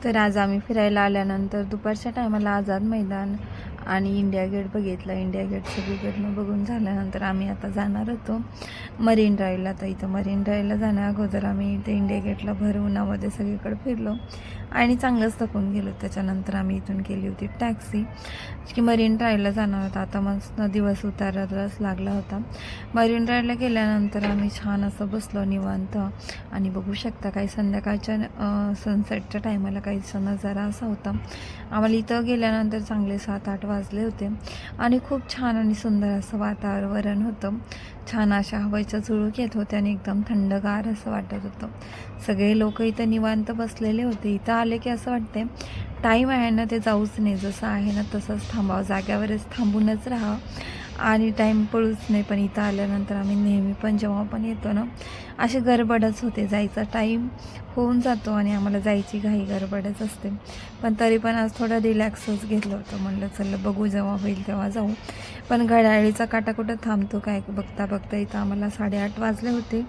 तर आज आम्ही फिरायला आल्यानंतर दुपारच्या टायमाला आझाद मैदान आणि इंडिया गेट बघितलं. इंडिया गेट सगळीकडनं बघून झाल्यानंतर आम्ही आता जाणार होतो मरीन ड्राईव्हला. तर इथं मरीन ड्राईव्हला जाण्या अगोदर आम्ही इथे इंडिया गेटला भर उन्हामध्ये सगळीकडे फिरलो आणि चांगलंच थकून गेलो. त्याच्यानंतर आम्ही इथून केली होती टॅक्सी की मरीन ड्राईव्हला जाणार होता. आता मस्त दिवस उतारायलाच लागला होता. मरीन ड्राईव्हला गेल्यानंतर आम्ही छान असं बसलो निवांत आणि बघू शकता काही संध्याकाळच्या सनसेटच्या टायमाला काहीसा नजारा असा होता. आम्हाला इथं गेल्यानंतर चांगले 7-8 वाजले होते आणि खूप छान आणि सुंदर असं वातावरण होतं. छान अशा हवेच्या झुळूक येत होत्या आणि एकदम थंडगार असं वाटत होतं. सगळे लोक इथं निवांत बसलेले होते. इथं आले की असं वाटते टाईम आहे ना ते जाऊच नाही, जसं आहे ना तसंच थांबावं, जाग्यावरच थांबूनच राहावं आणि टाईम पळूच नाही. पण इथं आल्यानंतर आम्ही नेहमी पण जेव्हा पण येतो ना अशी गडबडच होते, जायचा टाईम होऊन जातो आणि आम्हाला जायची घाई गडबडच असते. पण तरी पण आज थोडं रिलॅक्सच घेतलं होतं. म्हटलं चला बघू जेव्हा होईल तेव्हा जाऊ. पण घड्याळीचा काटा कुठं थांबतो काय, बघता बघता इथं आम्हाला 8:30 वाजले होते.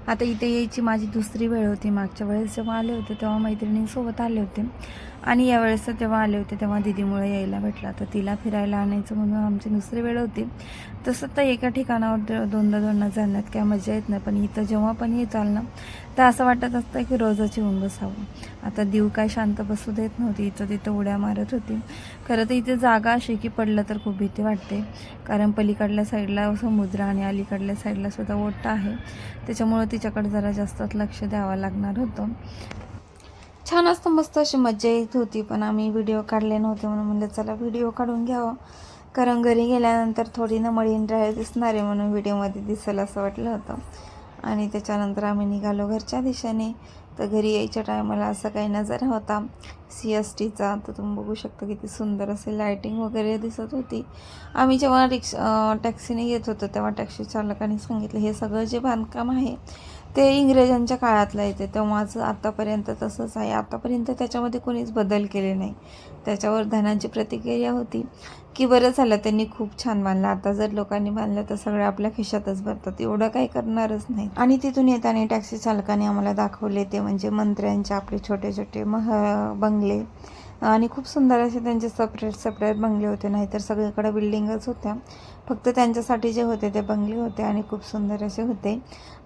आता इथे यायची माझी दुसरी वेळ होती. मागच्या वेळेस जेव्हा आले होते तेव्हा मैत्रिणींसोबत आले होते आणि यावेळेस तेव्हा आले होते तेव्हा दीदीमुळे यायला भेटला. तर तिला फिरायला आणायचं म्हणून आमची दुसरी वेळ होती. तसं तर एका ठिकाणावर दोनदा जाण्यात काय मजा येत नाही, पण इथं जेव्हा पण येताल ना तर असं वाटत असतं की रोजच येऊन बसावं. आता देव काय शांत बसू देत नव्हती, इथं तिथं उड्या मारत होती. खरं तर इथे जागा अशी की पडलं तर खूप भीती वाटते, कारण पलीकडल्या साईडला समुद्र आणि अलीकडल्या साईडला सुद्धा ओटा आहे. त्याच्यामुळं तिच्याकडे जरा जास्तच लक्ष द्यावं लागणार होतं. छान असतं, मस्त अशी मजा येत होती. पण आम्ही व्हिडिओ काढले नव्हते म्हणून म्हणलं चला व्हिडिओ काढून घ्यावं, कारण घरी गेल्यानंतर थोडी ना मरीन ड्राईव्ह दिसणार आहे म्हणून व्हिडिओमध्ये दिसेल असं वाटलं होतं. आणि त्याच्यानंतर आम्ही निघालो घरच्या दिशेने. तर घरी यायच्या टायमाला असा काही नजारा होता CSTचा. तर तुम्ही बघू शकता किती सुंदर असे लायटिंग वगैरे दिसत होती. आम्ही जेव्हा टॅक्सीने येत होतो तेव्हा टॅक्सी चालकाने सांगितलं हे सगळं जे बांधकाम आहे ते इंग्रजांच्या काळातलं येते, तेव्हाच आतापर्यंत तसंच आहे. आतापर्यंत त्याच्यामध्ये कोणीच बदल केले नाही. त्याच्यावर धनाची प्रतिक्रिया होती की बरं झालं त्यांनी खूप छान बांधलं. आता जर लोकांनी बांधलं तर सगळं आपल्या खिशातच भरतात, एवढं काही करणारच नाही. आणि तिथून येताना टॅक्सी चालकाने आम्हाला दाखवले ते म्हणजे मंत्र्यांचे आपले छोटे छोटे बंगले आणि खूप सुंदर असे त्यांचे सेपरेट बंगले होते. नाहीतर सगळीकडे बिल्डिंगच होत्या, फक्त त्यांच्यासाठी जे होते ते बंगले होते आणि खूप सुंदर असे होते.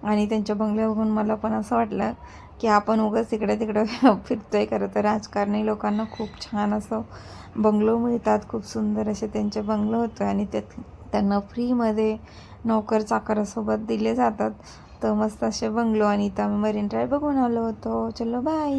आणि त्यांच्या बंगले बघून मला पण असं वाटलं की आपण उगाच इकडे तिकडे फिरतोय. खरं तर राजकारणी लोकांना खूप छान असं बंगलो मिळतात, खूप सुंदर असे त्यांचे बंगलो होते आणि त्यांना फ्रीमध्ये नोकर चाकरासोबत दिले जातात. तर मस्त असे बंगलो आणि इथं आम्ही मरीन ड्राईव्ह बघून आलो होतो. चलो बाय.